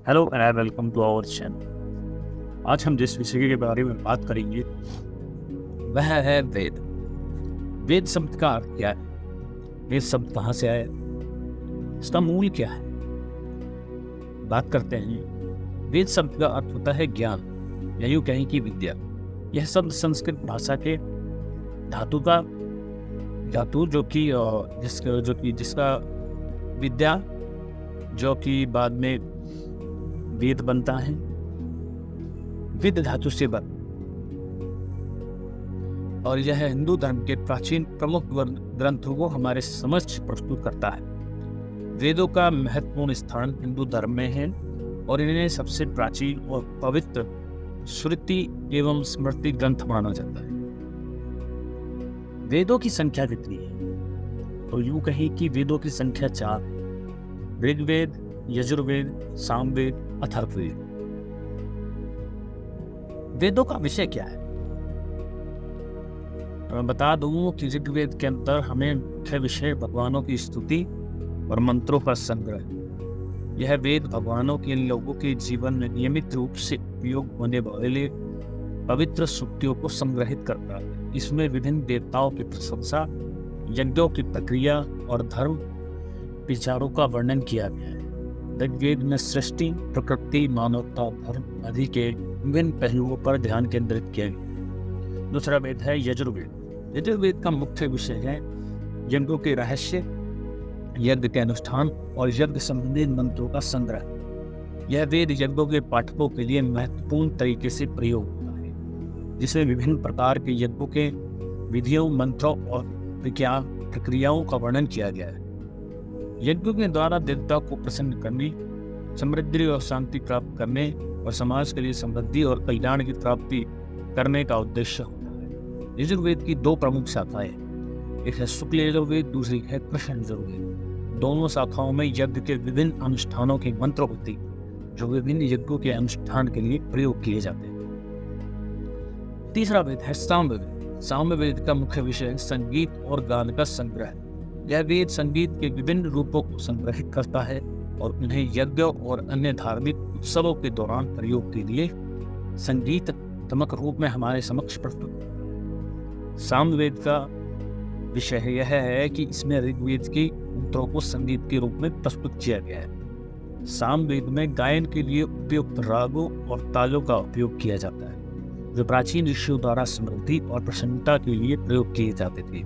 Hello and welcome to our channel. आज हम जिस विषय के बारे में बात करेंगे वह है वेद। वेद शब्द का अर्थ क्या है? वेद शब्द कहाँ से आया? इसका मूल क्या है? बात करते हैं। वेद शब्द का अर्थ होता है ज्ञान या यूं कहें कि विद्या। यह शब्द संस्कृत भाषा के धातु जिसका विद्या जो कि बाद में वेद बनता है, विद धातु से बन, और यह हिंदू धर्म के प्राचीन प्रमुख ग्रंथों को हमारे समक्ष प्रस्तुत करता है। वेदों का महत्वपूर्ण स्थान हिंदू धर्म में है और इन्हें सबसे प्राचीन और पवित्र श्रुति एवं स्मृति ग्रंथ माना जाता है। वेदों की संख्या कितनी है? तो यूं कहें कि वेदों की संख्या 4 है। ऋग्वेद, यजुर्वेद, सामवेद, अथर्ववेद। वेदों का विषय क्या है? मैं बता दूं कि ऋग्वेद के अंदर हमें मुख्य विषय भगवानों की स्तुति और मंत्रों का संग्रह। यह वेद भगवानों के लोगों के जीवन में नियमित रूप से उपयोग होने वाले पवित्र सूक्तियों को संग्रहित करता है। इसमें विभिन्न देवताओं की प्रशंसा, यज्ञों की प्रक्रिया और धर्म विचारों का वर्णन किया गया है। ऋग्वेद में सृष्टि, प्रकृति, मानवता, धर्म आदि के विभिन्न पहलुओं पर ध्यान केंद्रित किया गया। दूसरा वेद है यजुर्वेद। यजुर्वेद का मुख्य विषय है यज्ञों के रहस्य, यज्ञ के अनुष्ठान और यज्ञ संबंधी मंत्रों का संग्रह। यह वेद यज्ञों के पाठकों के लिए महत्वपूर्ण तरीके से प्रयोग होता है, जिसमें विभिन्न प्रकार के यज्ञों के विधियों, मंत्रों और प्रक्रियाओं का वर्णन किया गया है। यज्ञों के द्वारा देवता को प्रसन्न करने, समृद्धि और शांति प्राप्त करने और समाज के लिए समृद्धि और कल्याण की प्राप्ति करने का उद्देश्य होता है। यजुर्वेद की 2 प्रमुख शाखाएं, एक है शुक्ल यजुर्वेद, दूसरी है कृष्ण यजुर्वेद। दोनों शाखाओं में यज्ञ के विभिन्न अनुष्ठानों के मंत्र होते हैं जो विभिन्न यज्ञों के अनुष्ठान के लिए प्रयोग किए जाते हैं। तीसरा वेद है सामवेद। सामवेद का मुख्य विषय है संगीत और गान का संग्रह। यह वेद संगीत के विभिन्न रूपों को संग्रहित करता है और उन्हें यज्ञों और अन्य धार्मिक उत्सवों के दौरान प्रयोग के लिए संगीतात्मक रूप में हमारे समक्ष प्रस्तुत करता है। सामवेद का विषय यह है कि इसमें ऋग्वेद के मंत्रों को संगीत के रूप में प्रस्तुत किया गया है। सामवेद में गायन के लिए उपयुक्त रागों और तालों का उपयोग किया जाता है, जो प्राचीन ऋषियों द्वारा समृद्धि और प्रसन्नता के लिए प्रयोग किए जाते थे।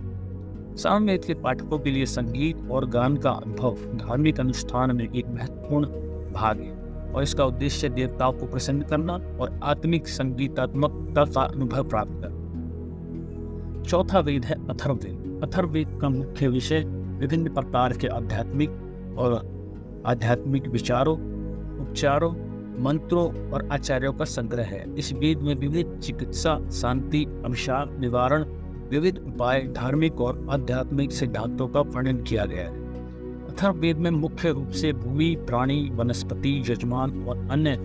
सामवेद के पाठकों के लिए संगीत और गान का अनुभव धार्मिक अनुष्ठान में एक महत्वपूर्ण भाग है और इसका उद्देश्य देवताओं को प्रसन्न करना और आत्मिक संगीतात्मकता का अनुभव प्राप्त करना। चौथा वेद है अथर्ववेद। अथर्ववेद का मुख्य विषय विभिन्न प्रकार के आध्यात्मिक विचारों, उपचारों, मंत्रों और आचार्यों का संग्रह है। इस वेद में विविध चिकित्सा, शांति, अभिशाप निवारण, विविध उपाय, धार्मिक और आध्यात्मिक सिद्धांतों का वर्णन किया गया है। अथर्ववेद में मुख्य रूप से भूमि, प्राणी, वनस्पति, यजमान और अन्य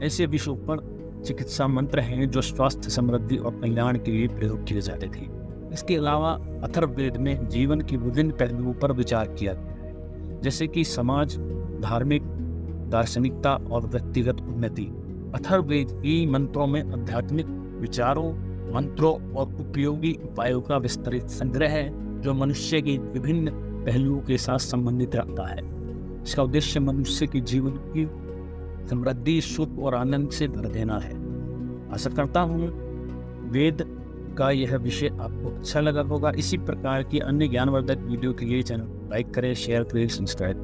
ऐसे विषयों पर चिकित्सा मंत्र हैं जो स्वास्थ्य, समृद्धि और कल्याण के लिए प्रयोग किए जाते थे। इसके अलावा अथर्ववेद में जीवन के विभिन्न पहलुओं पर विचार किया गया है, जैसे कि समाज, धार्मिक, दार्शनिकता और व्यक्तिगत उन्नति। अथर्ववेद की मंत्रों में आध्यात्मिक विचारों, मंत्रों और उपयोगी उपायों का विस्तृत संग्रह है जो मनुष्य के विभिन्न पहलुओं के साथ संबंधित रखता है। इसका उद्देश्य मनुष्य के जीवन की समृद्धि, सुख और आनंद से भर देना है। आशा करता हूँ वेद का यह विषय आपको अच्छा लगा होगा। इसी प्रकार की अन्य ज्ञानवर्धक वीडियो के लिए चैनल लाइक करें, शेयर करें, सब्सक्राइब